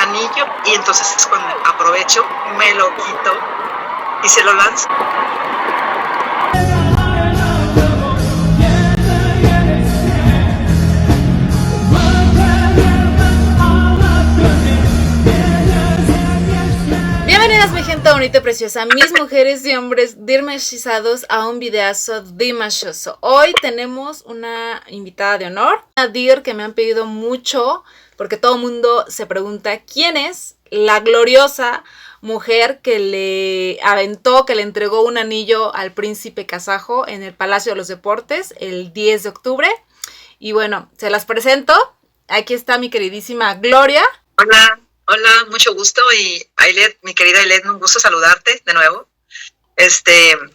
anillo y entonces es cuando aprovecho, me lo quito y se lo lanzo. Bienvenidas mi gente bonita y preciosa, mis mujeres y hombres dimashizados a un videazo dimashoso. Hoy tenemos una invitada de honor, una dir que me han pedido mucho porque todo el mundo se pregunta quién es la gloriosa mujer que le aventó, que le entregó un anillo al príncipe kazajo en el Palacio de los Deportes el 10 de octubre. Y bueno, se las presento. Aquí está mi queridísima Gloria. Hola, mucho gusto. Y Ailet, mi querida Ailet, un gusto saludarte de nuevo.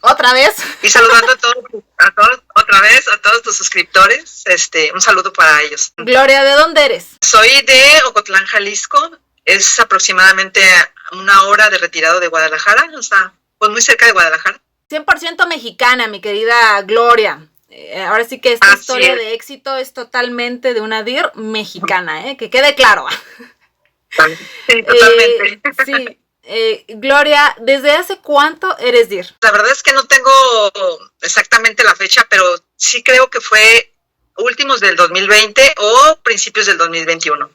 Otra vez. Y saludando a todos otra vez, a todos tus suscriptores. Un saludo para ellos. Gloria, ¿de dónde eres? Soy de Ocotlán, Jalisco. Es aproximadamente una hora de retirado de Guadalajara. O sea, pues muy cerca de Guadalajara. 100% mexicana, mi querida Gloria. Ahora sí que esta historia de éxito es totalmente de una dir mexicana, que quede claro. Sí, totalmente. Sí. Gloria, ¿desde hace cuánto eres dir? La verdad es que no tengo exactamente la fecha, pero sí creo que fue últimos del 2020 o principios del 2021,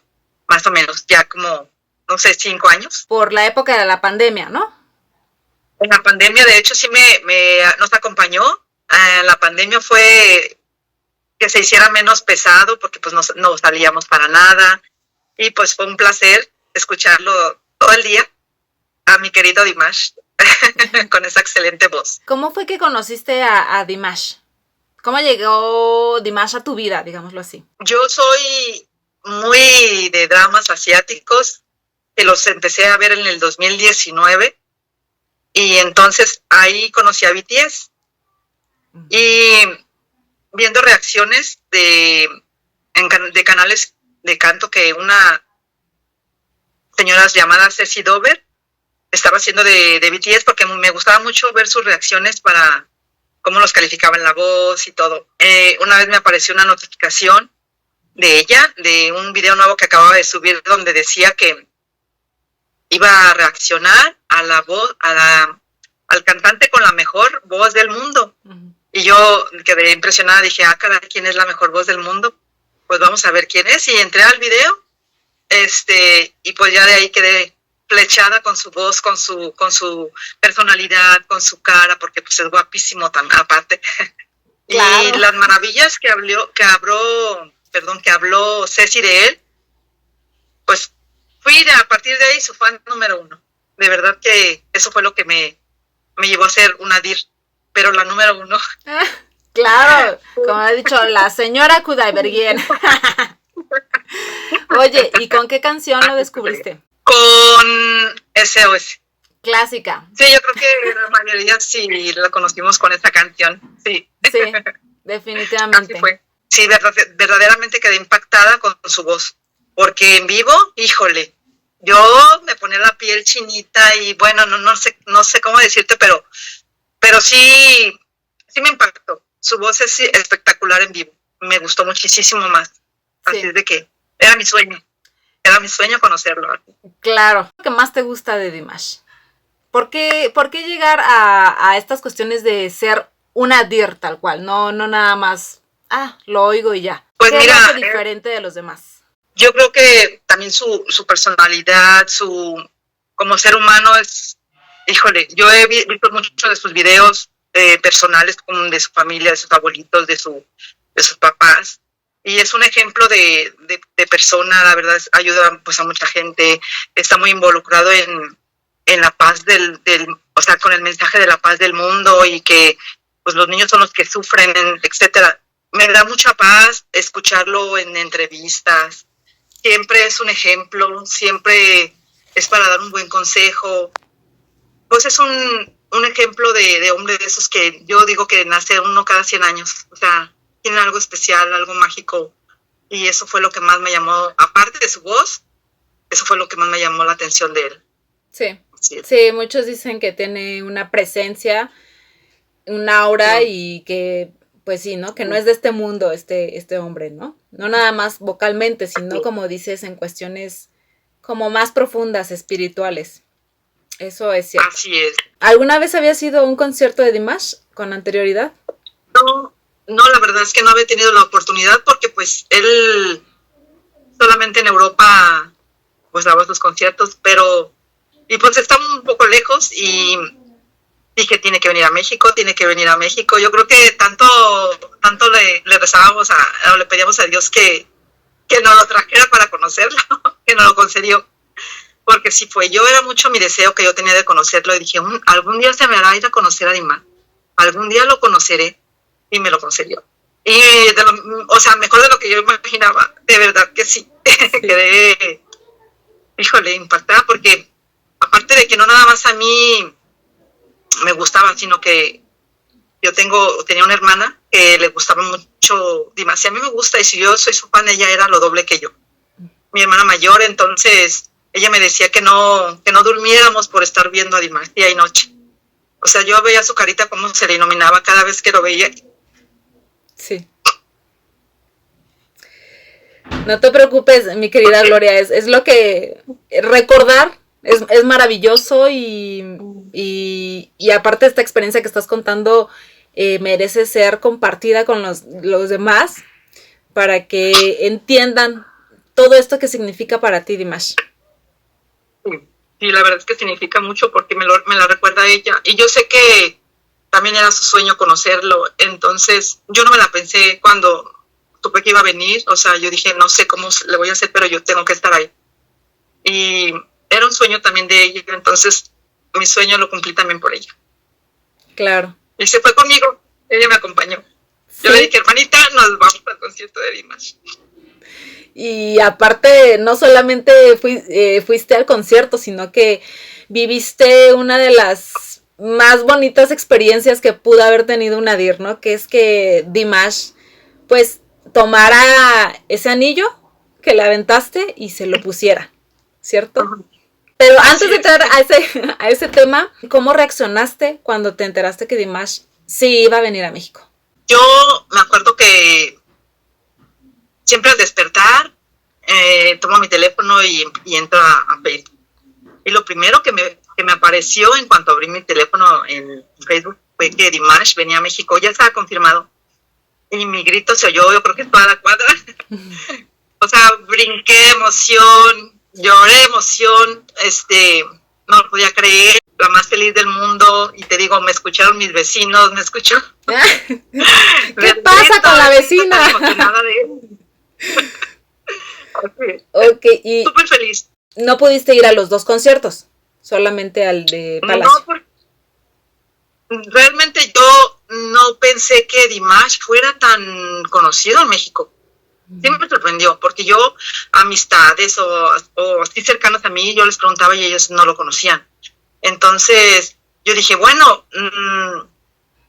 más o menos, ya como, no sé, 5 años. Por la época de la pandemia, ¿no? En la pandemia, de hecho, sí nos acompañó. La pandemia fue que se hiciera menos pesado porque pues no salíamos para nada y pues fue un placer escucharlo todo el día a mi querido Dimash con esa excelente voz. ¿Cómo fue que conociste a Dimash? ¿Cómo llegó Dimash a tu vida, digámoslo así? Yo soy muy de dramas asiáticos, que los empecé a ver en el 2019 y entonces ahí conocí a BTS. Y viendo reacciones de canales de canto que una señora llamada Ceci Dover estaba haciendo de BTS, porque me gustaba mucho ver sus reacciones para cómo los calificaban la voz y todo. Una vez me apareció una notificación de ella, de un video nuevo que acababa de subir, donde decía que iba a reaccionar a la voz, al cantante con la mejor voz del mundo. Uh-huh. Y yo quedé impresionada, dije, caray, ¿quién es la mejor voz del mundo? Pues vamos a ver quién es. Y entré al video, y pues ya de ahí quedé flechada con su voz, con su personalidad, con su cara, porque pues es guapísimo también, aparte. Claro. Y las maravillas que habló Ceci de él, pues fui a partir de ahí su fan número 1. De verdad que eso fue lo que me llevó a ser una dir, pero la número 1. Claro, como ha dicho la señora Kudaibergen. Oye, ¿y con qué canción lo descubriste? Con SOS. Clásica. Sí, yo creo que la mayoría sí la conocimos con esta canción, sí. Sí, definitivamente. Así fue. Sí, verdaderamente quedé impactada con su voz, porque en vivo, híjole, yo me ponía la piel chinita y bueno, no sé cómo decirte, pero sí me impactó. Su voz es espectacular en vivo. Me gustó muchísimo más. Así es de que era mi sueño conocerlo. Claro. ¿Qué más te gusta de Dimash? ¿Por qué llegar a estas cuestiones de ser una dir tal cual? No nada más, lo oigo y ya. Pues ¿Qué mira, es lo diferente de los demás? Yo creo que también su personalidad, como ser humano es, híjole, yo he visto muchos de sus videos personales, como de su familia, de sus abuelitos, de sus papás, y es un ejemplo de persona, la verdad, ayuda pues a mucha gente, está muy involucrado en la paz o sea, con el mensaje de la paz del mundo, y que pues los niños son los que sufren, etcétera. Me da mucha paz escucharlo en entrevistas. Siempre es un ejemplo, siempre es para dar un buen consejo. Pues es un ejemplo de hombre de esos que yo digo que nace uno cada 100 años. O sea, tiene algo especial, algo mágico. Y eso fue lo que más me llamó, aparte de su voz, eso fue lo que más me llamó la atención de él. Sí, muchos dicen que tiene una presencia, un aura, y que pues sí, ¿no? Que no es de este mundo este hombre, ¿no? No nada más vocalmente, sino como dices, en cuestiones como más profundas, espirituales. Eso es cierto. Así es. ¿Alguna vez habías ido a un concierto de Dimash con anterioridad? No, la verdad es que no había tenido la oportunidad porque pues él solamente en Europa pues daba sus conciertos, y pues está un poco lejos y dije, tiene que venir a México. Yo creo que tanto le rezábamos o le pedíamos a Dios que nos lo trajera para conocerlo, que nos lo concedió. Porque si fue yo, era mucho mi deseo que yo tenía de conocerlo y dije, algún día se me hará ir a conocer a Dimash, algún día lo conoceré, y me lo concedió. Y, mejor de lo que yo imaginaba, de verdad que sí. Quedé, impactada porque aparte de que no nada más a mí me gustaba, sino que yo tenía una hermana que le gustaba mucho Dimash. Si a mí me gusta y si yo soy su fan, ella era lo doble que yo. Mi hermana mayor, entonces ella me decía que no durmiéramos por estar viendo a Dimash día y noche. O sea, yo veía su carita como se le iluminaba cada vez que lo veía. Sí. No te preocupes, mi querida Gloria, es lo que recordar es maravilloso y aparte esta experiencia que estás contando merece ser compartida con los demás para que entiendan todo esto que significa para ti, Dimash. Sí, la verdad es que significa mucho porque me la recuerda a ella. Y yo sé que también era su sueño conocerlo. Entonces, yo no me la pensé cuando supe que iba a venir. O sea, yo dije, no sé cómo le voy a hacer, pero yo tengo que estar ahí. Y era un sueño también de ella. Entonces, mi sueño lo cumplí también por ella. Claro. Y se fue conmigo. Ella me acompañó. ¿Sí? Yo le dije, hermanita, nos vamos al concierto de Dimash. Y aparte, no solamente fuiste al concierto, sino que viviste una de las más bonitas experiencias que pudo haber tenido un Nadir, ¿no? Que es que Dimash, pues, tomara ese anillo que le aventaste y se lo pusiera, ¿cierto? Uh-huh. Pero antes de entrar a ese tema, ¿cómo reaccionaste cuando te enteraste que Dimash sí iba a venir a México? Yo me acuerdo que siempre al despertar, tomo mi teléfono y entro a Facebook. Y lo primero que me apareció en cuanto abrí mi teléfono en Facebook fue que Dimash venía a México. Ya estaba confirmado. Y mi grito se oyó, yo creo que toda la cuadra. O sea, brinqué de emoción, lloré de emoción, no lo podía creer, la más feliz del mundo. Y te digo, me escucharon mis vecinos, me escuchó. ¿Qué pasa con la vecina? Okay, y súper feliz. ¿No pudiste ir a los dos conciertos? Solamente al de Palacio. No, realmente yo no pensé que Dimash fuera tan conocido en México. Sí me sorprendió, porque yo, amistades o así cercanos a mí, yo les preguntaba y ellos no lo conocían. Entonces, yo dije, bueno,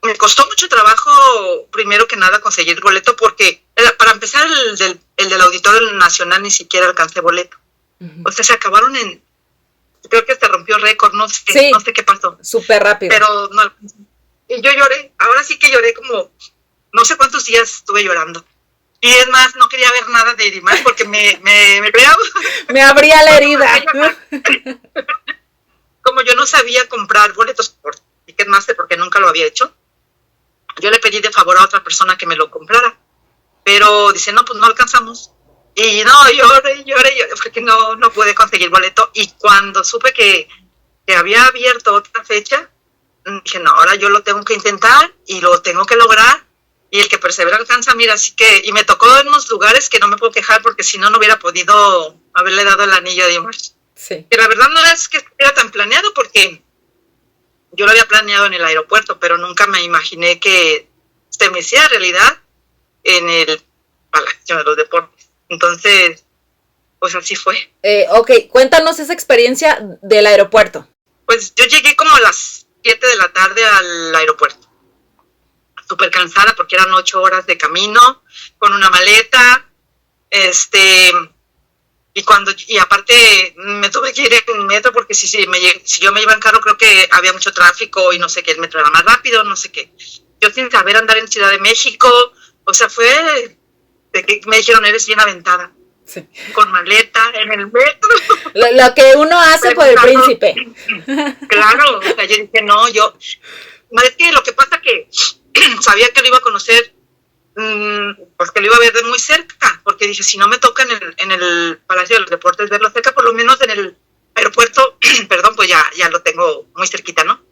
me costó mucho trabajo, primero que nada, conseguir boleto, porque para empezar, el del Auditorio Nacional ni siquiera alcancé boleto. Uh-huh. O sea, se acabaron creo que hasta rompió récord, no sé qué pasó. Súper rápido. Pero no, y yo lloré, ahora sí que lloré como, no sé cuántos días estuve llorando. Y es más, no quería ver nada de Dimash porque me abría la herida. Como yo no sabía comprar boletos por Ticketmaster porque nunca lo había hecho, yo le pedí de favor a otra persona que me lo comprara. Pero dice, no, pues no alcanzamos. Y no, lloré, porque no pude conseguir boleto. Y cuando supe que había abierto otra fecha, dije, no, ahora yo lo tengo que intentar y lo tengo que lograr. Y el que persevera alcanza, mira, así que... Y me tocó en unos lugares que no me puedo quejar porque si no, no hubiera podido haberle dado el anillo a Dimash. Sí. Que la verdad no es que estuviera tan planeado porque yo lo había planeado en el aeropuerto, pero nunca me imaginé que se me hiciera realidad en el Palacio de los Deportes. Entonces, pues así fue. Ok, cuéntanos esa experiencia del aeropuerto. Pues yo llegué como a las 7 de la tarde al aeropuerto. Súper cansada porque eran 8 horas de camino, con una maleta, y aparte me tuve que ir en metro porque si yo me iba en carro creo que había mucho tráfico y no sé qué, el metro era más rápido, no sé qué. Yo sin saber andar en Ciudad de México, o sea, fue de que me dijeron, eres bien aventada. Sí. con maleta, en el metro. Lo que uno hace por el príncipe. Claro, o sea, yo dije, no, es que lo que pasa que sabía que lo iba a conocer, pues que lo iba a ver de muy cerca, porque dije, si no me toca en el Palacio de los Deportes verlo cerca, por lo menos en el aeropuerto, perdón, pues ya lo tengo muy cerquita, ¿no?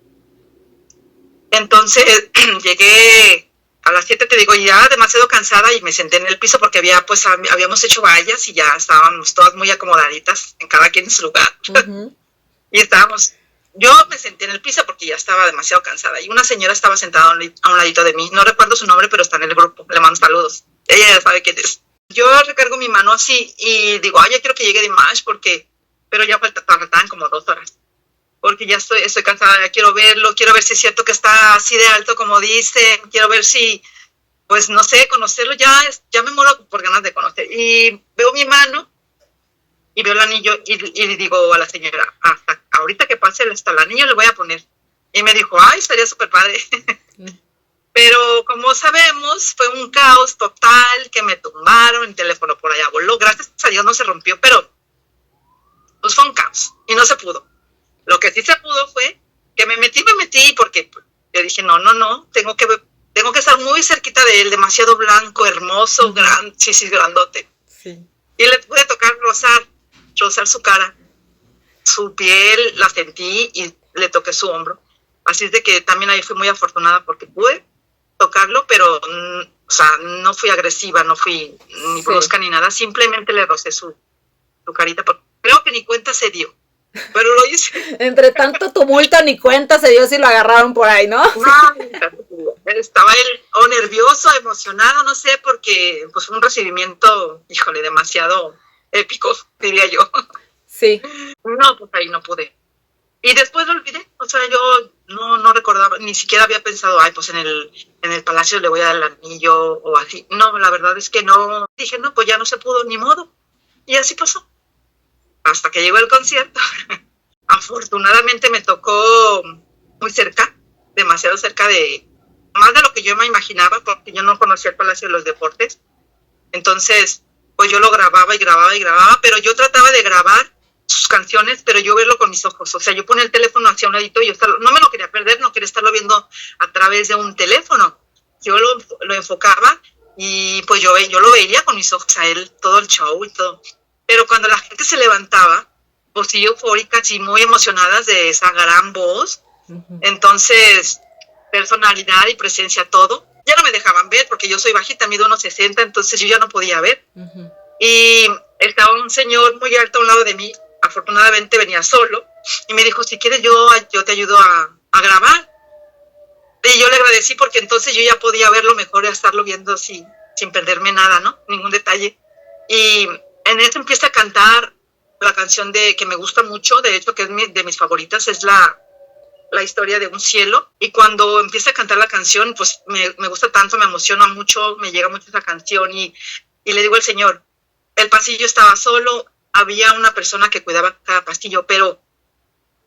Entonces llegué a las 7, te digo, ya demasiado cansada y me senté en el piso porque habíamos hecho vallas y ya estábamos todas muy acomodaditas, en cada quien en su lugar. Uh-huh. Y yo me senté en el piso porque ya estaba demasiado cansada y una señora estaba sentada a un ladito de mí, no recuerdo su nombre, pero está en el grupo, le mando saludos, ella ya sabe quién es. Yo recargo mi mano así y digo, ya quiero que llegue Dimash pero ya faltaban como 2 horas. Porque ya estoy cansada, ya quiero verlo, quiero ver si es cierto que está así de alto como dicen, quiero ver si, pues no sé, conocerlo, ya me muero por ganas de conocer. Y veo mi mano y veo el anillo y le digo a la señora, hasta ahorita que pase hasta el anillo le voy a poner. Y me dijo, estaría súper padre. Pero como sabemos, fue un caos total, que me tumbaron, el teléfono por allá voló, gracias a Dios no se rompió, pero pues fue un caos y no se pudo. Lo que sí se pudo fue que me metí porque yo dije, no, tengo que estar muy cerquita de él, demasiado blanco, hermoso, grandote. Sí. Y le pude tocar, rozar su cara, su piel, la sentí y le toqué su hombro. Así es de que también ahí fui muy afortunada porque pude tocarlo, pero, o sea, no fui agresiva, no fui ni brusca ni nada, simplemente le rocé su carita, porque creo que ni cuenta se dio. Pero lo hice. Entre tanto tumulto ni cuenta se dio si lo agarraron por ahí, ¿no? No, estaba él nervioso, emocionado, no sé, porque pues fue un recibimiento, demasiado épico, diría yo. Sí. No, pues ahí no pude. Y después lo olvidé, o sea, yo no recordaba, ni siquiera había pensado, pues en el palacio le voy a dar el anillo o así. No, la verdad es que no, dije, no, pues ya no se pudo, ni modo. Y así pasó. Hasta que llegó el concierto. Afortunadamente me tocó muy cerca, demasiado cerca más de lo que yo me imaginaba, porque yo no conocía el Palacio de los Deportes. Entonces, pues yo lo grababa, pero yo trataba de grabar sus canciones, pero yo verlo con mis ojos. O sea, yo ponía el teléfono hacia un ladito y no me lo quería perder, no quería estarlo viendo a través de un teléfono. Yo lo enfocaba y pues yo lo veía con mis ojos a él, todo el show y todo. Pero cuando la gente se levantaba, pues sí, eufóricas y muy emocionadas de esa gran voz, entonces, personalidad y presencia, todo, ya no me dejaban ver porque yo soy bajita, mido 1.60, entonces yo ya no podía ver. Y estaba un señor muy alto a un lado de mí, afortunadamente venía solo, y me dijo, si quieres yo te ayudo a grabar. Y yo le agradecí porque entonces yo ya podía verlo mejor y estarlo viendo así, sin perderme nada, ¿no? Ningún detalle. Y en eso empieza a cantar la canción que me gusta mucho, de hecho que es de mis favoritas, es la historia de un cielo. Y cuando empieza a cantar la canción, pues me gusta tanto, me emociona mucho, me llega mucho esa canción y le digo al Señor, el pasillo estaba solo, había una persona que cuidaba cada pasillo, pero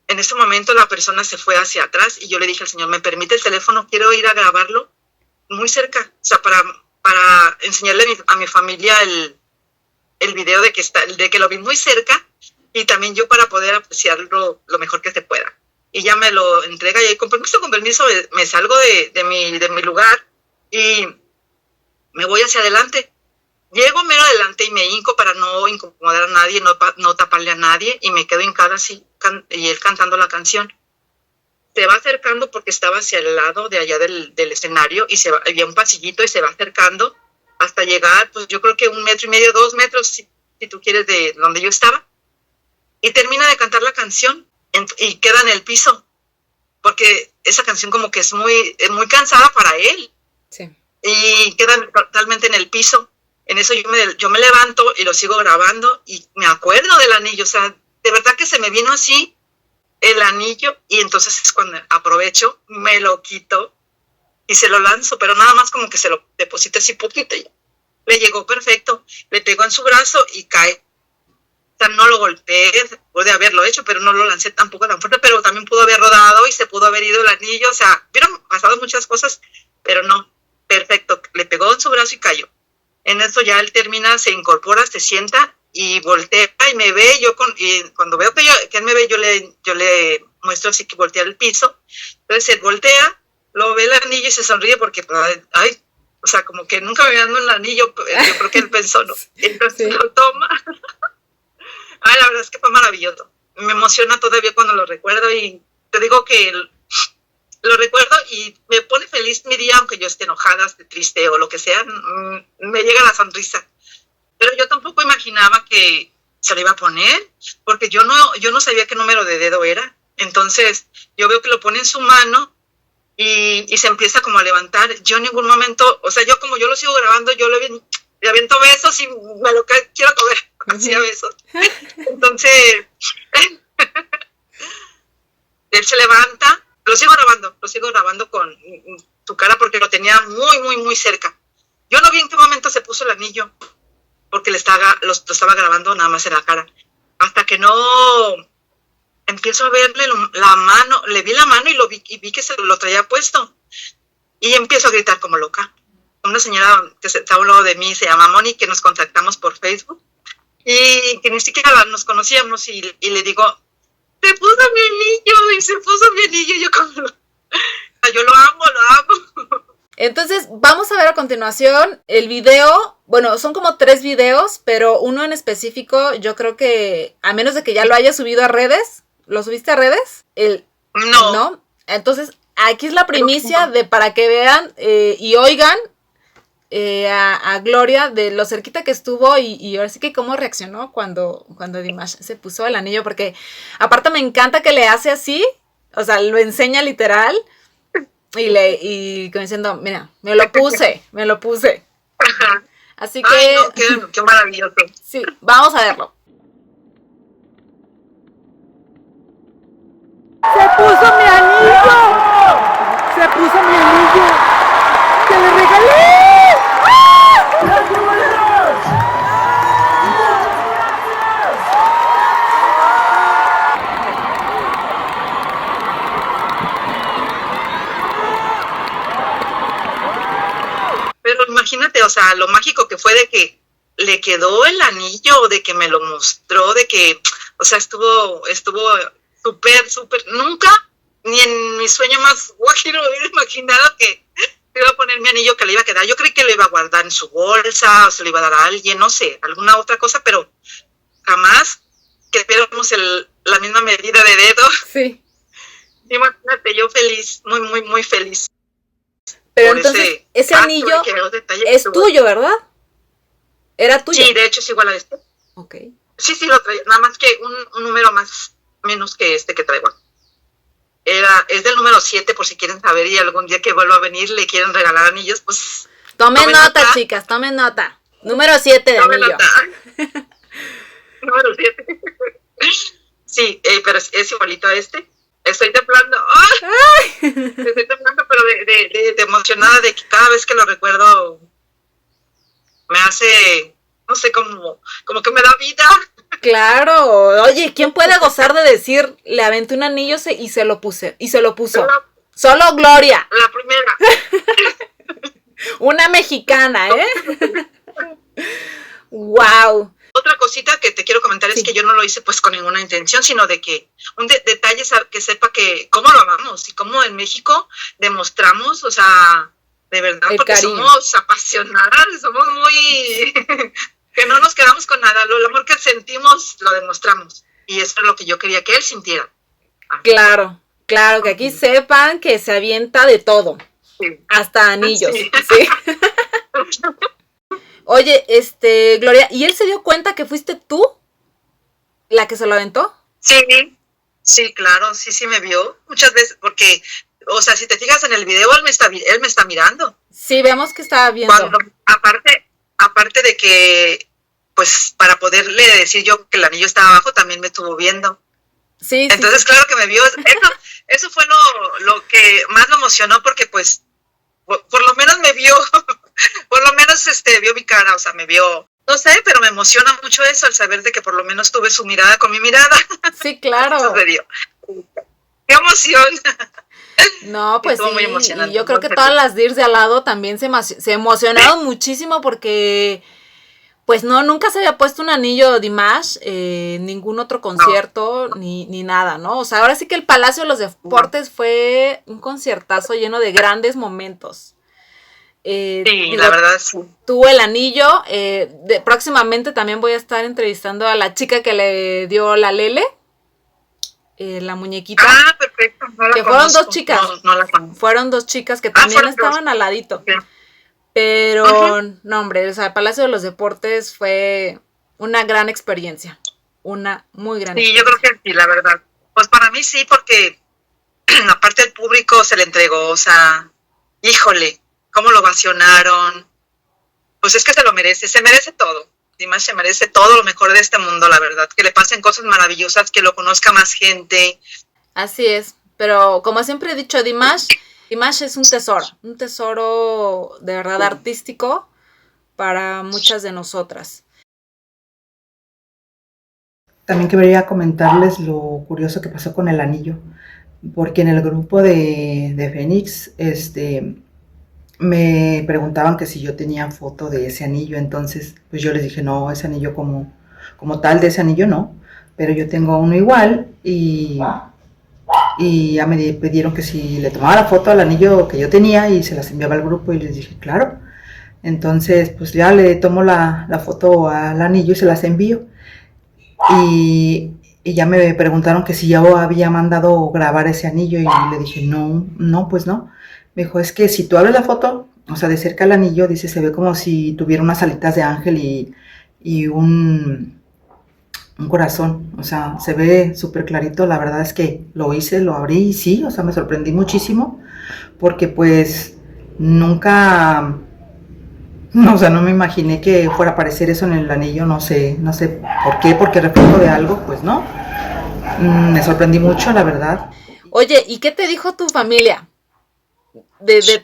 en ese momento la persona se fue hacia atrás y yo le dije al Señor, ¿me permite el teléfono? Quiero ir a grabarlo muy cerca, o sea, para enseñarle a mi familia el video de que lo vi muy cerca y también yo para poder apreciarlo lo mejor que se pueda. Y ya me lo entrega y con permiso, me salgo de mi lugar y me voy hacia adelante. Llego mero adelante y me hinco para no incomodar a nadie, no taparle a nadie y me quedo hincada así y él cantando la canción. Se va acercando porque estaba hacia el lado de allá del escenario y había un pasillito y se va acercando hasta llegar, pues yo creo que 1,5 metros, 2 metros, si tú quieres, de donde yo estaba. Y termina de cantar la canción y queda en el piso, porque esa canción como que es muy cansada para él. Sí. Y queda totalmente en el piso. En eso yo me levanto y lo sigo grabando y me acuerdo del anillo. O sea, de verdad que se me vino así el anillo y entonces es cuando aprovecho, me lo quito y se lo lanzo, pero nada más como que se lo deposité así poquito y le llegó perfecto, le pegó en su brazo y cae. O sea, no lo golpeé, pude haberlo hecho, pero no lo lancé tampoco tan fuerte, pero también pudo haber rodado y se pudo haber ido el anillo, o sea, hubieran pasado muchas cosas, pero no, perfecto, le pegó en su brazo y cayó. En eso ya él termina, se incorpora, se sienta y voltea y me ve, y cuando veo que él me ve, yo le muestro así que voltea el piso. Entonces él voltea, lo ve el anillo y se sonríe porque, ay, o sea, como que nunca me había dado un anillo, yo creo que él pensó, ¿no? Entonces lo toma. Ay, la verdad es que fue maravilloso. Me emociona todavía cuando lo recuerdo y te digo que lo recuerdo y me pone feliz mi día, aunque yo esté enojada, esté triste o lo que sea, me llega la sonrisa. Pero yo tampoco imaginaba que se lo iba a poner, porque yo no sabía qué número de dedo era. Entonces, yo veo que lo pone en su mano y se empieza como a levantar. Yo en ningún momento, o sea, yo como yo lo sigo grabando, yo le aviento besos y me lo quiero comer, así a besos. Entonces, él se levanta, lo sigo grabando con tu cara porque lo tenía muy, muy, muy cerca. Yo no vi en qué momento se puso el anillo, porque lo estaba grabando nada más en la cara. Hasta que no empiezo a verle la mano, le vi la mano y vi que se lo traía puesto. Y empiezo a gritar como loca. Una señora que está a un lado de mí, se llama Moni, que nos contactamos por Facebook, y que ni siquiera nos conocíamos, y le digo, se puso mi anillo, y se puso mi anillo, yo lo amo. Entonces, vamos a ver a continuación el video. Bueno, son como 3 videos, pero uno en específico, yo creo que, a menos de que ya lo haya subido a redes, ¿lo subiste a redes? No. Entonces, aquí es la primicia de para que vean y oigan a Gloria de lo cerquita que estuvo y ahora sí que cómo reaccionó cuando Dimash se puso el anillo, porque aparte me encanta que le hace así, o sea, lo enseña literal. Y como diciendo, mira, me lo puse. Así que... Ay, no, qué maravilloso. Sí, vamos a verlo. ¡Se puso mi anillo! ¡Que le regalé! Pero imagínate, o sea, lo mágico que fue de que le quedó el anillo, de que me lo mostró, de que, o sea, estuvo súper, nunca, ni en mi sueño más guajiro hubiera imaginado que iba a poner mi anillo, que le iba a quedar. Yo creí que lo iba a guardar en su bolsa, o se lo iba a dar a alguien, no sé, alguna otra cosa, pero jamás que tuviéramos la misma medida de dedo. Sí. Imagínate, yo feliz, muy, muy, muy feliz. Pero entonces, ese anillo es tuyo, ¿verdad? ¿Era tuyo? Sí, de hecho es igual a este. Ok. Sí, lo traía, nada más que un número menos que este que traigo. Es del número 7, por si quieren saber, y algún día que vuelva a venir le quieren regalar anillos, pues... Tomen nota, chicas, tomen nota. Número 7 de anillo. Número 7. Sí, pero es igualito a este. Estoy temblando. ¡Ay! Estoy temblando, pero de emocionada, de que cada vez que lo recuerdo me hace, no sé, como que me da vida. Claro. Oye, ¿quién puede gozar de decir, le aventé un anillo y se lo puse? Y se lo puso. Solo Gloria. La primera. Una mexicana, ¿eh? Wow. Otra cosita que te quiero comentar es que yo no lo hice pues con ninguna intención, sino de que un detalle que sepa que cómo lo amamos y cómo en México demostramos, o sea, de verdad, porque cariño. Somos apasionadas, somos muy... que no nos quedamos con nada, el amor que sentimos lo demostramos, y eso es lo que yo quería que él sintiera. Claro, que aquí sepan que se avienta de todo, hasta anillos, sí. Oye, Gloria, ¿y él se dio cuenta que fuiste tú la que se lo aventó? Sí, claro, sí me vio muchas veces, porque, o sea, si te fijas en el video, él me está mirando. Sí, vemos que estaba viendo. Aparte de que, pues, para poderle decir yo que el anillo estaba abajo, también me estuvo viendo. Sí. Entonces, claro que me vio. Eso fue lo que más me emocionó, porque, pues, por lo menos me vio. Por lo menos vio mi cara, o sea, me vio, no sé, pero me emociona mucho eso, el saber de que por lo menos tuve su mirada con mi mirada. Sí, claro. ¡Qué emoción! No, pues sí, muy emocionante. Y yo creo que todas las DIRs de al lado también se emocionaron muchísimo porque pues no, nunca se había puesto un anillo Dimash, ningún otro concierto, ni nada, ¿no? O sea, ahora sí que el Palacio de los Deportes fue un conciertazo lleno de grandes momentos. Sí, Digo, la verdad sí. tuvo el anillo, próximamente también voy a estar entrevistando a la chica que le dio la Lele, la muñequita. Ah, perfecto. No la que fueron conozco. dos chicas. No la conozco. Fueron dos chicas que también estaban al ladito. Okay. Pero, no, hombre, o sea, el Palacio de los Deportes fue una gran experiencia. Una muy gran experiencia. Sí, yo creo que sí, la verdad. Pues para mí sí, porque aparte el público se le entregó, o sea, híjole, cómo lo ovacionaron. Pues es que se merece todo. Dimash se merece todo lo mejor de este mundo, la verdad. Que le pasen cosas maravillosas, que lo conozca más gente. Así es, pero como siempre he dicho, Dimash es un tesoro de verdad artístico para muchas de nosotras. También quería comentarles lo curioso que pasó con el anillo, porque en el grupo de Fénix, me preguntaban que si yo tenía foto de ese anillo, entonces pues yo les dije, no, ese anillo como tal de ese anillo no, pero yo tengo uno igual y ya me pidieron que si le tomaba la foto al anillo que yo tenía y se las enviaba al grupo y les dije, claro. Entonces pues ya le tomo la foto al anillo y se las envío. Y ya me preguntaron que si ya había mandado grabar ese anillo y le dije, no, pues no. Me dijo, es que si tú abres la foto, o sea, de cerca el anillo, dice, se ve como si tuviera unas alitas de ángel y un corazón, o sea, se ve súper clarito. La verdad es que lo hice, lo abrí y sí, o sea, me sorprendí muchísimo porque pues nunca, o sea, no me imaginé que fuera a aparecer eso en el anillo, no sé por qué, porque reflejo de algo, pues no, me sorprendí mucho, la verdad. Oye, ¿y qué te dijo tu familia de este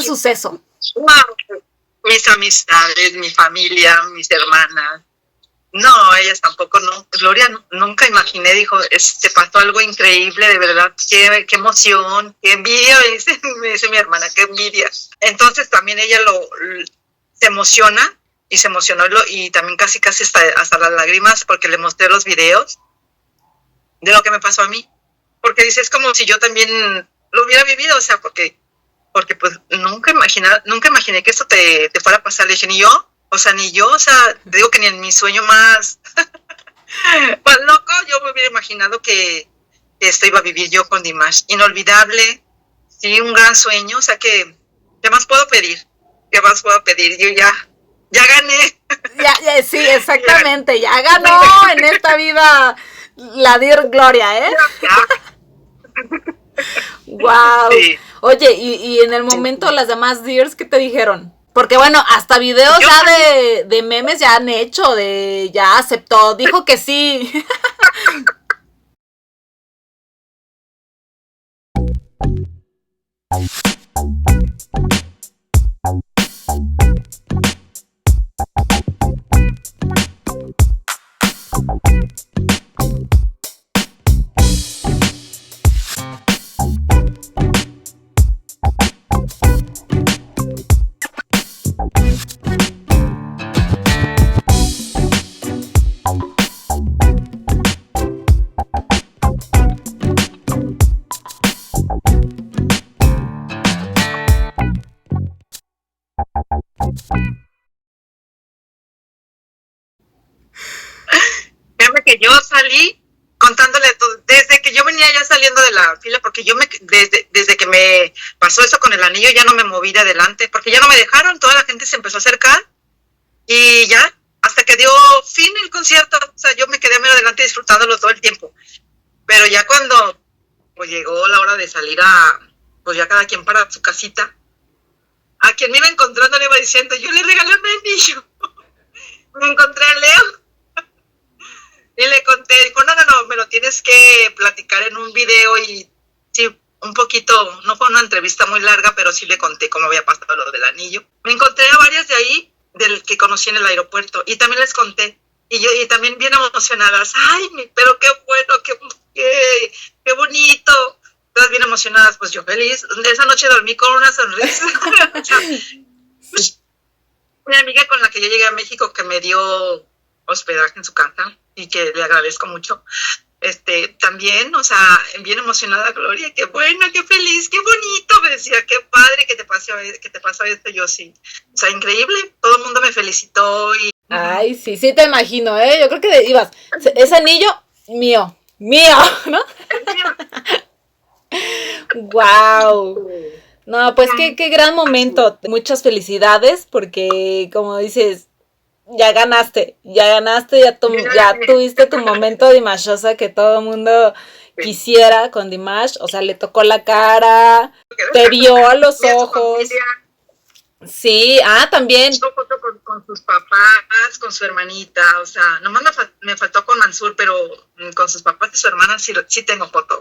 suceso? Mis amistades, mi familia, mis hermanas. No, ellas tampoco, no. Gloria, nunca imaginé, dijo, pasó algo increíble, de verdad, qué emoción, qué envidia, me dice mi hermana, qué envidia. Entonces también ella se emociona, y se emocionó, y también casi hasta las lágrimas, porque le mostré los videos de lo que me pasó a mí. Porque dice, es como si yo también lo hubiera vivido, o sea, porque pues nunca imaginé que esto te fuera a pasar. Le dije, ni yo, o sea, te digo que ni en mi sueño más pues loco, yo me hubiera imaginado que esto iba a vivir yo con Dimash. Inolvidable, sí, un gran sueño, o sea que, ¿qué más puedo pedir? ¿Qué más puedo pedir? Yo ya gané. Ya, sí, exactamente, ya ganó en esta vida la Dear Gloria, ¿eh? Wow. Sí. Oye, y en el momento las demás Dears, ¿qué te dijeron? Porque bueno, hasta videos ya de memes ya han hecho, ya aceptó, dijo que sí. Fíjame que yo salí contándole todo, desde que yo venía ya saliendo de la fila, porque desde que me pasó eso con el anillo ya no me moví de adelante, porque ya no me dejaron, toda la gente se empezó a acercar y ya, hasta que dio fin el concierto, o sea, yo me quedé medio adelante disfrutándolo todo el tiempo, pero ya cuando pues llegó la hora de salir pues ya cada quien para su casita, a quien me iba encontrando le iba diciendo, yo le regalé un anillo, me encontré a Leo. Y le conté, dijo, no, me lo tienes que platicar en un video. Y sí, un poquito, no fue una entrevista muy larga, pero sí le conté cómo había pasado lo del anillo. Me encontré a varias de ahí, del que conocí en el aeropuerto, y también les conté. Y también bien emocionadas, ay, pero qué bueno, qué bonito. Todas bien emocionadas, pues yo feliz. Esa noche dormí con una sonrisa. Una amiga con la que yo llegué a México que me dio hospedaje en su casa y que le agradezco mucho. También, o sea, bien emocionada, Gloria, qué buena, qué feliz, qué bonito, me decía, qué padre que te pasó esto, yo sí, o sea, increíble, todo el mundo me felicitó y... Ay, sí, sí te imagino, ¿eh? Yo creo que ibas, ese anillo, mío, ¿no? Wow. No, pues qué gran momento, muchas felicidades, porque como dices, ya ganaste, ya tuviste tu momento Dimashosa que todo el mundo quisiera con Dimash, o sea, le tocó la cara, te vio a los ojos. Sí, también. Hizo foto con sus papás, con su hermanita, o sea, nomás me faltó con Mansur, pero con sus papás y su hermana sí tengo foto.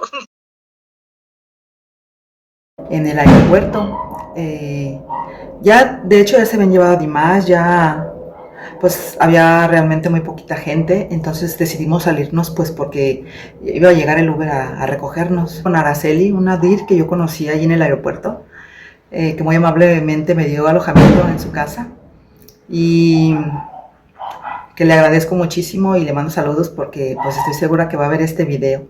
En el aeropuerto, ya, de hecho, ya se habían llevado a Dimash, ya pues había realmente muy poquita gente, entonces decidimos salirnos pues porque iba a llegar el Uber a recogernos. Con Araceli, una DIR que yo conocí allí en el aeropuerto, que muy amablemente me dio alojamiento en su casa y que le agradezco muchísimo y le mando saludos porque pues estoy segura que va a ver este video.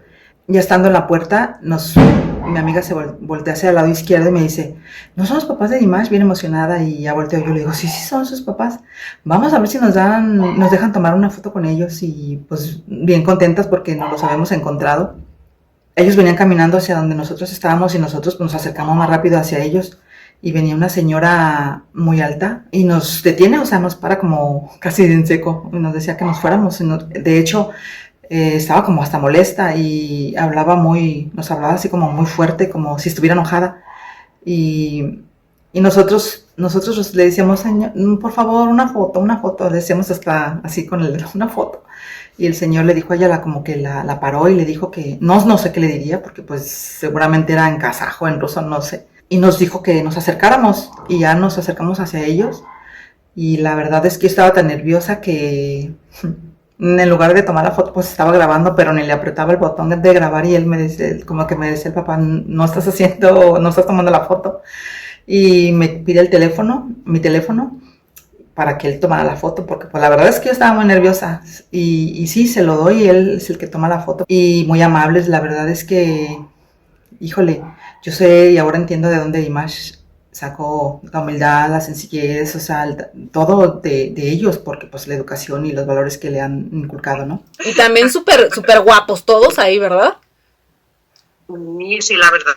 Ya estando en la puerta, mi amiga se voltea hacia el lado izquierdo y me dice, ¿no son los papás de Dimash? Bien emocionada, y ya volteo yo, le digo, sí, son sus papás. Vamos a ver si nos dejan tomar una foto con ellos, y pues bien contentas porque nos los habíamos encontrado. Ellos venían caminando hacia donde nosotros estábamos y nosotros pues, nos acercamos más rápido hacia ellos, y venía una señora muy alta y nos detiene, o sea, nos para como casi en seco, y nos decía que nos fuéramos. De hecho, estaba como hasta molesta y nos hablaba así como muy fuerte, como si estuviera enojada. Y nosotros le decíamos, señor, por favor, una foto, le decíamos hasta así con una foto. Y el señor le dijo a ella, como que la paró y le dijo que, no sé qué le diría, porque pues seguramente era en kazajo, en ruso, no sé. Y nos dijo que nos acercáramos, y ya nos acercamos hacia ellos. Y la verdad es que yo estaba tan nerviosa que en lugar de tomar la foto, pues estaba grabando, pero ni le apretaba el botón de grabar, y él me decía, como que me decía el papá, no estás tomando la foto. Y me pide mi teléfono, para que él tomara la foto, porque pues la verdad es que yo estaba muy nerviosa. Y sí, se lo doy, y él es el que toma la foto. Y muy amables, la verdad es que, híjole, yo sé y ahora entiendo de dónde Dimash sacó la humildad, la sencillez, o sea, todo de ellos, porque pues la educación y los valores que le han inculcado, ¿no? Y también súper guapos todos ahí, ¿verdad? Sí, la verdad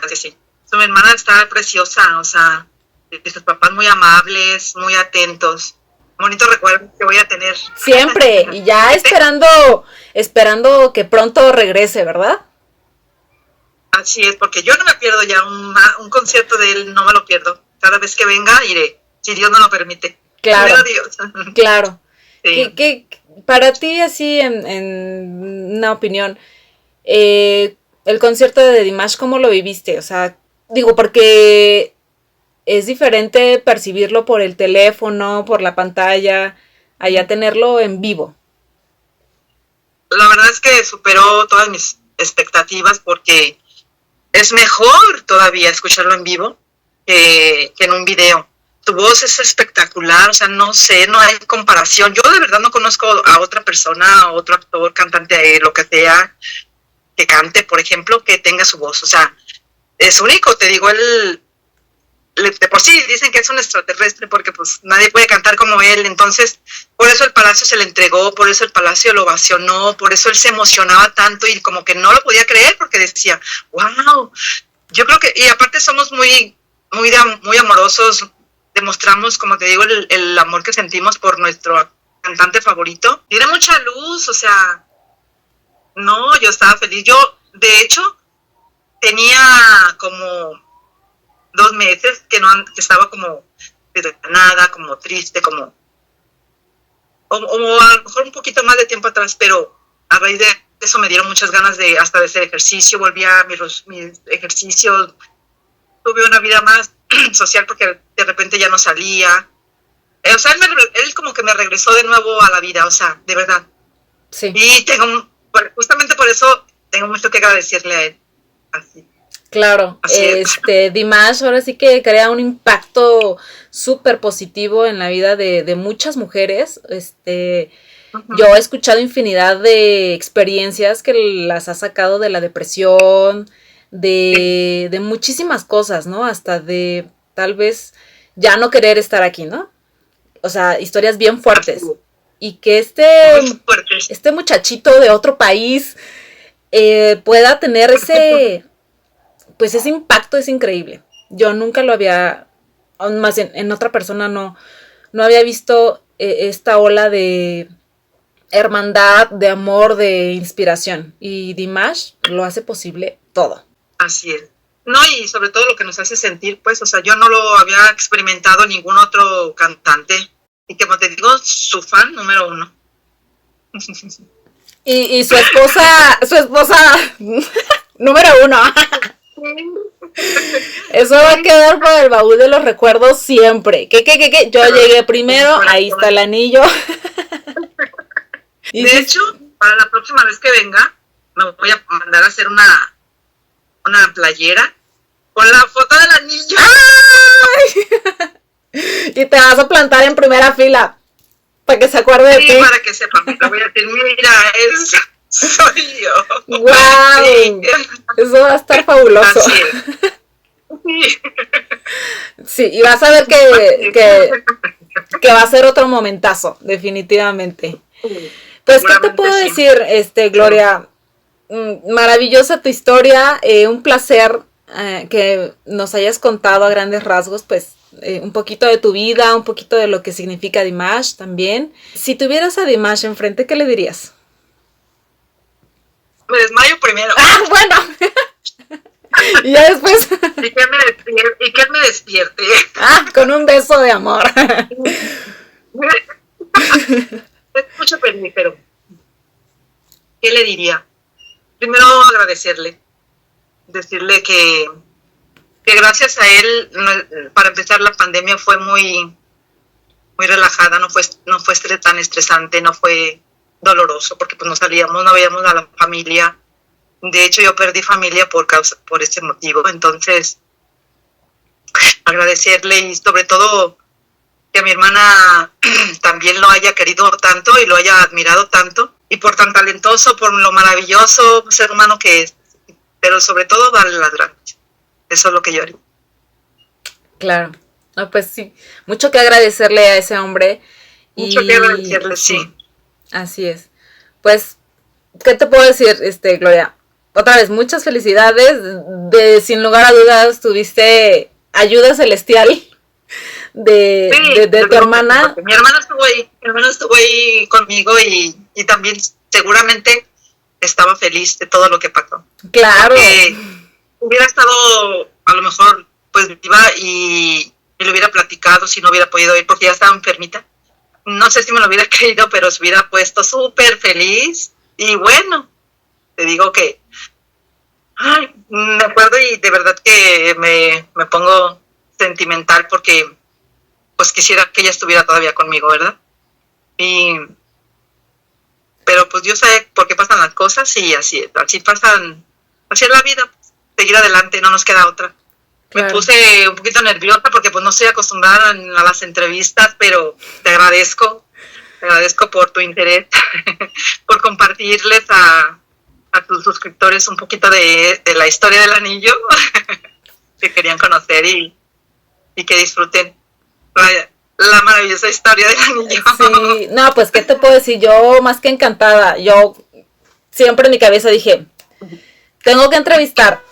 que sí. Su hermana está preciosa, o sea, sus papás muy amables, muy atentos. Bonito recuerdo que voy a tener. Siempre, y ya esperando que pronto regrese, ¿verdad? Así es, porque yo no me pierdo ya un concierto de él, no me lo pierdo. Cada vez que venga, iré, si Dios no lo permite. Claro, Dios. Claro. Sí. ¿Qué, para ti, así, en una opinión, el concierto de Dimash, ¿cómo lo viviste? O sea, digo, porque es diferente percibirlo por el teléfono, por la pantalla, allá tenerlo en vivo. La verdad es que superó todas mis expectativas, porque es mejor todavía escucharlo en vivo que en un video. Tu voz es espectacular, o sea, no sé, no hay comparación. Yo de verdad no conozco a otra persona, a otro actor, cantante, lo que sea, que cante, por ejemplo, que tenga su voz. O sea, es único, te digo, de por sí dicen que es un extraterrestre, porque pues nadie puede cantar como él. Entonces, por eso el Palacio se le entregó, por eso el Palacio lo ovacionó, por eso él se emocionaba tanto y como que no lo podía creer, porque decía, wow, yo creo que, y aparte somos muy amorosos, demostramos, como te digo, el amor que sentimos por nuestro cantante favorito. Tiene mucha luz, o sea, no, yo estaba feliz. Yo, de hecho, tenía como 2 meses que estaba como nada, como triste, como o a lo mejor un poquito más de tiempo atrás, pero a raíz de eso me dieron muchas ganas de hacer ejercicio, volví a mis ejercicios, tuve una vida más social porque de repente ya no salía. O sea, él como que me regresó de nuevo a la vida, o sea, de verdad. Sí. Y justamente por eso tengo mucho que agradecerle a él. Así. Claro, Así es. Dimash ahora sí que crea un impacto súper positivo en la vida de muchas mujeres. Ujú. Yo he escuchado infinidad de experiencias que las ha sacado de la depresión, Sí, de muchísimas cosas, ¿no? Hasta de tal vez ya no querer estar aquí, ¿no? O sea, historias bien así fuertes. es. Y que Muy fuertes. este muchachito de otro país pueda tener pues ese impacto es increíble. Yo nunca lo había, aún más en otra persona no había visto esta ola de hermandad, de amor, de inspiración. Y Dimash lo hace posible todo. Así es. No, y sobre todo lo que nos hace sentir, pues, o sea, yo no lo había experimentado ningún otro cantante. Y como te digo, su fan número uno. Y su esposa número uno. Eso va a quedar por el baúl de los recuerdos siempre. ¿Qué? Yo llegué primero, ahí está el anillo. Y De sí, hecho, para la próxima vez que venga, me voy a mandar a hacer una playera con la foto del anillo. y te vas a plantar en primera fila para que se acuerde de Sí, ti. para que sepan. Le voy a decir, mira, soy yo. ¡Wow! Sí, Eso va a estar fabuloso. así es. Sí. Sí, y vas a ver que va a ser otro momentazo, definitivamente. Pues, ¿qué te puedo Seguramente sí. decir, Gloria? Maravillosa tu historia, un placer que nos hayas contado a grandes rasgos, pues, un poquito de tu vida, un poquito de lo que significa Dimash también. Si tuvieras a Dimash enfrente, ¿qué le dirías? Me desmayo primero. ¡Ah, bueno! Y ya después, Y que él me despierte. con un beso de amor. Es mucho pedir, pero ¿qué le diría? Primero agradecerle, decirle que gracias a él, para empezar, la pandemia fue muy relajada, no fue tan estresante, no fue doloroso, porque pues no salíamos, no veíamos a la familia. De hecho, yo perdí familia por este motivo. Entonces, agradecerle y sobre todo que mi hermana también lo haya querido tanto y lo haya admirado tanto, y por tan talentoso, por lo maravilloso ser humano que es, pero sobre todo darle las gracias. Eso es lo que yo haría. Claro. No, pues sí. Mucho que agradecerle a ese hombre. Mucho que agradecerle, sí. Así es. Pues, ¿qué te puedo decir, Gloria? Otra vez, muchas felicidades. Sin lugar a dudas, tuviste ayuda celestial de tu hermana. Mi hermano estuvo ahí conmigo y también seguramente estaba feliz de todo lo que pasó. Claro. Porque hubiera estado a lo mejor pues viva y le hubiera platicado si no hubiera podido ir porque ya estaba enfermita. No sé si me lo hubiera creído, pero se hubiera puesto súper feliz. Y bueno, te digo que me acuerdo y de verdad que me pongo sentimental porque pues quisiera que ella estuviera todavía conmigo, ¿verdad? Pero pues Dios sabe por qué pasan las cosas y así es la vida, seguir adelante, no nos queda otra. Claro. Me puse un poquito nerviosa porque pues no estoy acostumbrada a las entrevistas, pero te agradezco por tu interés, por compartirles a tus suscriptores un poquito de la historia del anillo que querían conocer y que disfruten la maravillosa historia del anillo. Sí, no, pues qué te puedo decir, yo más que encantada, yo siempre en mi cabeza dije, tengo que entrevistar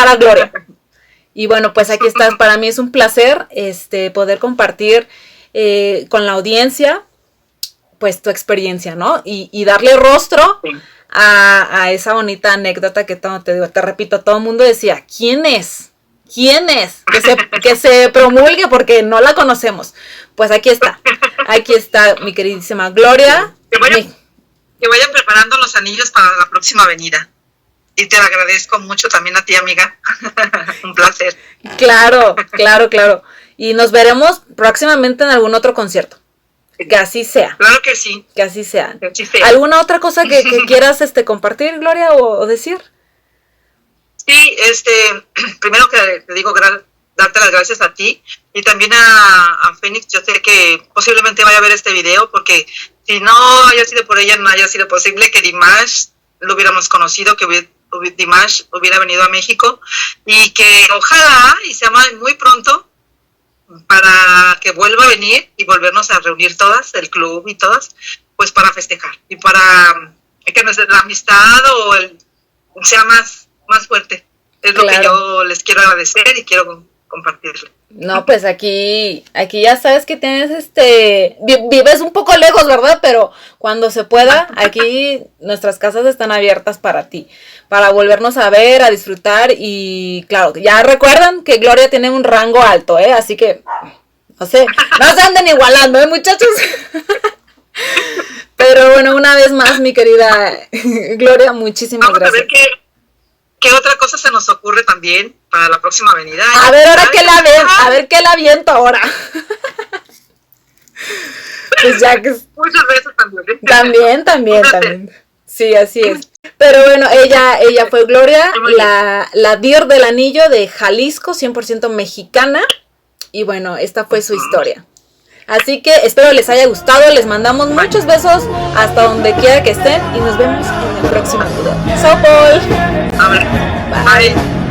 a Gloria. Y bueno, pues aquí estás, para mí es un placer poder compartir con la audiencia pues tu experiencia, ¿no? Y darle rostro a esa bonita anécdota que te repito, todo el mundo decía, ¿quién es? Que se promulgue porque no la conocemos. Pues aquí está mi queridísima Gloria. Que vayan preparando los anillos para la próxima venida. Y te agradezco mucho también a ti, amiga. Un placer. Claro. Y nos veremos próximamente en algún otro concierto. Que así sea. Claro que sí. Que así sea. Que así sea. ¿Alguna otra cosa que quieras compartir, Gloria, o decir? Sí, primero que te digo, darte las gracias a ti y también a Fénix. Yo sé que posiblemente vaya a ver este video porque si no haya sido por ella, no haya sido posible que Dimash lo hubiéramos conocido, que Dimash hubiera venido a México y que ojalá y sea muy pronto para que vuelva a venir y volvernos a reunir todas, el club y todas, pues para festejar y para que la amistad sea más fuerte. Es lo que yo les quiero agradecer y quiero compartirlo. No, pues aquí ya sabes que tienes vives un poco lejos, ¿verdad? Pero cuando se pueda, aquí nuestras casas están abiertas para ti, para volvernos a ver, a disfrutar y claro, ya recuerdan que Gloria tiene un rango alto, así que, no sé, no se anden igualando, muchachos. Pero bueno, una vez más, mi querida Gloria, muchísimas gracias. Vamos a ver qué otra cosa se nos ocurre también para la próxima venida. A ver, ahora qué la viento ahora. Pues ya que... Muchas veces también. Sí, así es. Pero bueno, ella fue Gloria, la Dir del Anillo de Jalisco, 100% mexicana. Y bueno, esta fue su historia. Así que espero les haya gustado, les mandamos muchos besos hasta donde quiera que estén y nos vemos en el próximo video. ¡Sopol! A ver, bye.